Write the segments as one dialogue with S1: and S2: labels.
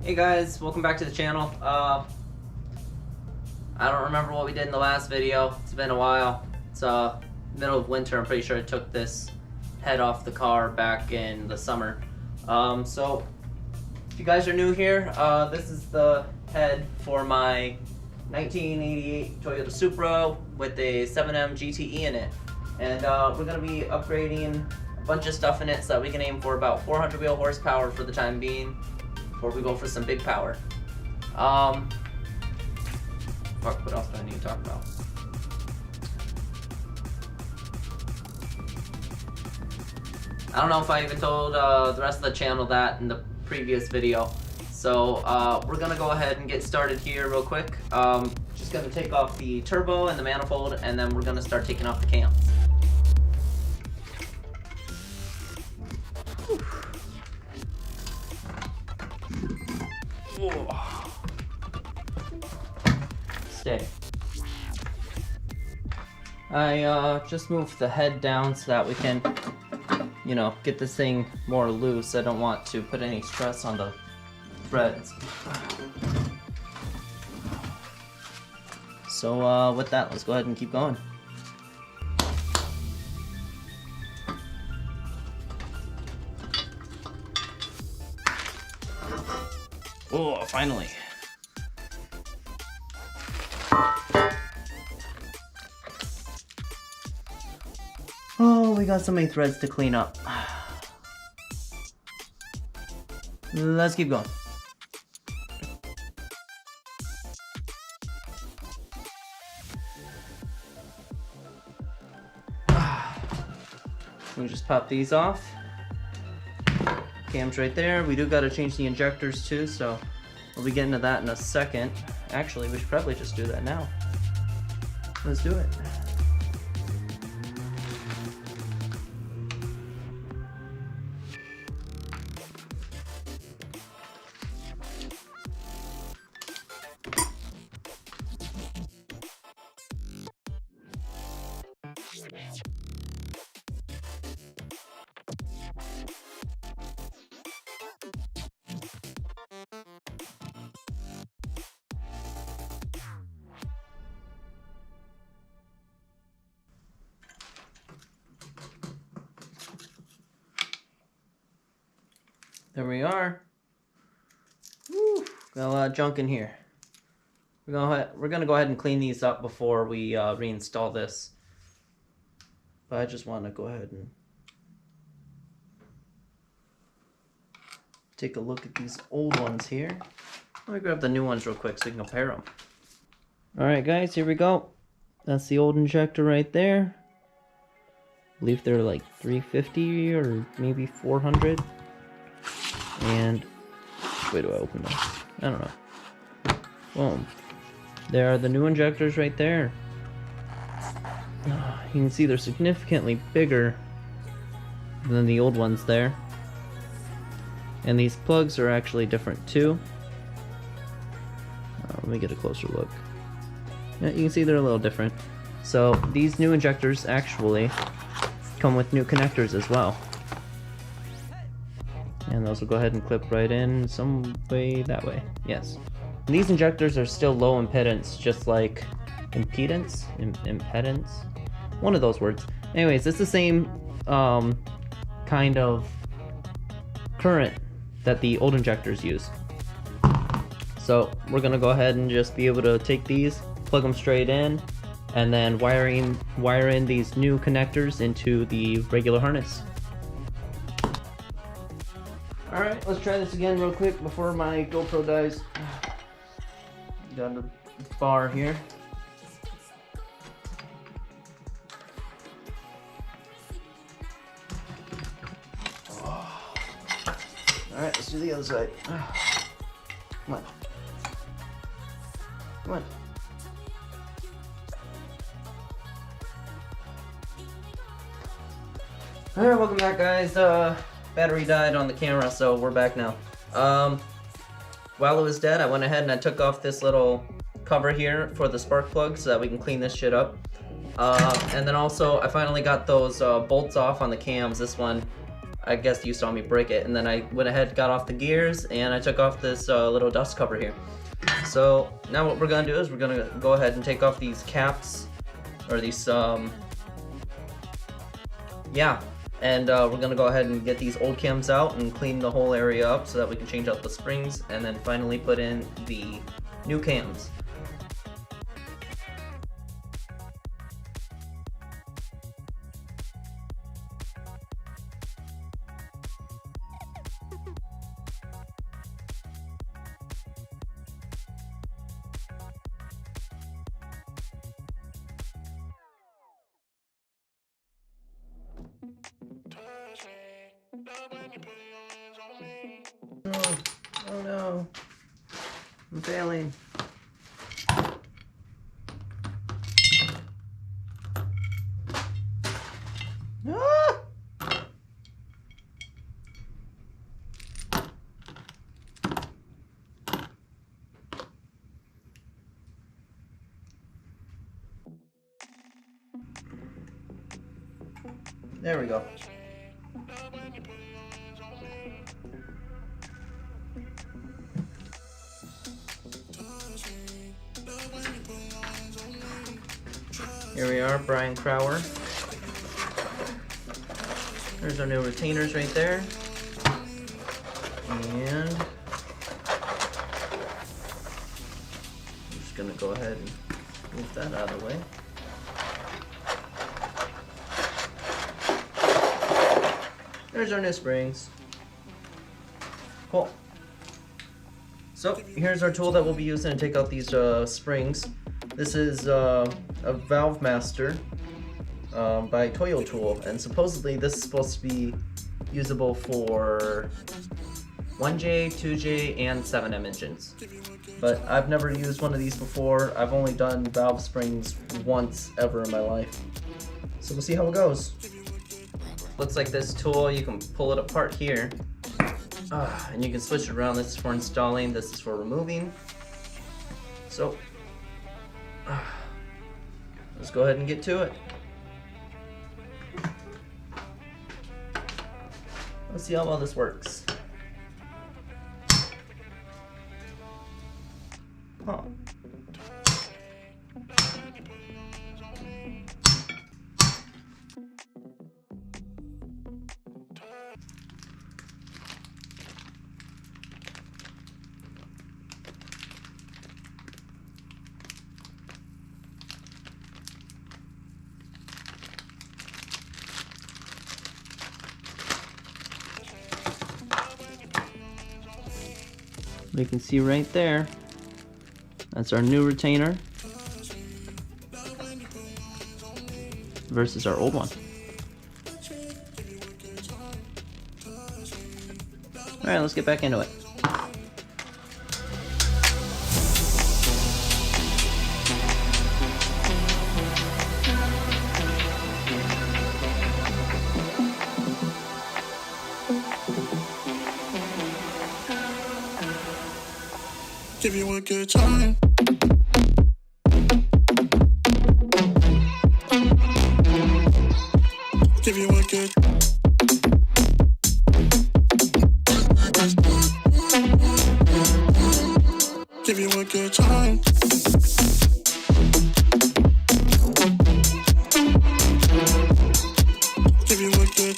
S1: Hey guys, welcome back to the channel. I don't remember what we did in the last video. It's been a while. It's middle of winter. I'm pretty sure I took this head off the car back in the summer. So if you guys are new here, this is the head for my 1988 Toyota Supra with a 7M GTE in it. And we're going to be upgrading a bunch of stuff in it so that we can aim for about 400 wheel horsepower for the time being before we go for some big power. Fuck, what else do I need to talk about? I don't know if I even told the rest of the channel that in the previous video. So we're gonna go ahead and get started here real quick. Just gonna take off the turbo and the manifold, and then we're gonna start taking off the cams. Stay. I just moved the head down so that we can, you know, get this thing more loose. I don't want to put any stress on the threads. So with that, let's go ahead and keep going. Oh, finally. Oh, we got so many threads to clean up. Let's keep going. We just pop these off. Cam's right there. We do got to change the injectors too, so we'll be getting to that in a second. Actually, we should probably just do that now. Let's do it. There we are. Woo, got a lot of junk in here. We're gonna go ahead and clean these up before we reinstall this. But I just want to go ahead and take a look at these old ones here. Let me grab the new ones real quick so we can compare them. Alright guys, here we go. That's the old injector right there. I believe they're like 350 or maybe 400. And wait, do I open this? I don't know. Boom. There are the new injectors right there. You can see they're significantly bigger than the old ones there. And these plugs are actually different too. Let me get a closer look. Yeah, you can see they're a little different. So these new injectors actually come with new connectors as well. And those will go ahead and clip right in some way that way. Yes. And these injectors are still low impedance, just like impedance? Impedance? One of those words. Anyways, it's the same kind of current that the old injectors use. So we're gonna go ahead and just be able to take these, plug them straight in, and then wire in these new connectors into the regular harness. Alright, let's try this again real quick before my GoPro dies. Got the bar here. Alright, let's do the other side. Come on. Come on. Alright, welcome back guys. Battery died on the camera, so we're back now. While it was dead, I went ahead and I took off this little cover here for the spark plug so that we can clean this shit up. And then also, I finally got those bolts off on the cams. This one I guess you saw me break it, and then I went ahead, got off the gears, and I took off this little dust cover here. So now what we're gonna do is we're gonna go ahead and take off these caps, or these, yeah. And we're gonna go ahead and get these old cams out and clean the whole area up so that we can change out the springs and then finally put in the new cams. Oh no, I'm failing. Ah! There we go. Here we are, Brian Crower. There's our new retainers right there. And I'm just gonna go ahead and move that out of the way. There's our new springs. Cool. So here's our tool that we'll be using to take out these springs. This is a Valve Master by Toyo Tool, and supposedly this is supposed to be usable for 1J, 2J, and 7M engines. But I've never used one of these before. I've only done valve springs once ever in my life. So we'll see how it goes. Looks like this tool, you can pull it apart here. And you can switch it around. This is for installing, this is for removing. So let's go ahead and get to it. Let's see how well this works. Huh. We can see right there, that's our new retainer versus our old one. Alright, let's get back into it.
S2: Give you a good time. Give you a good. Give you a good time. Give you a good.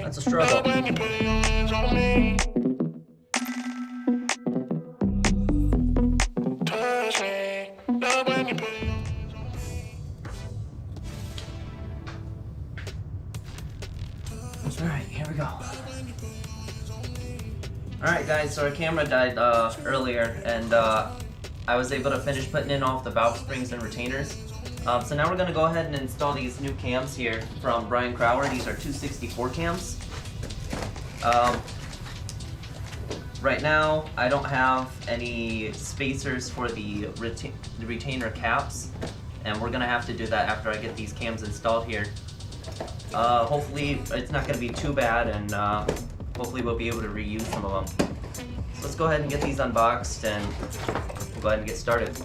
S1: That's a struggle. Alright, here we go. Alright guys, so our camera died earlier, and I was able to finish putting in all of the valve springs and retainers. So now we're going to go ahead and install these new cams here from Brian Crower. These are 264 cams. Right now, I don't have any spacers for the retainer caps, and we're gonna have to do that after I get these cams installed here. Hopefully it's not gonna be too bad, and hopefully we'll be able to reuse some of them. So let's go ahead and get these unboxed, and we'll go ahead and get started.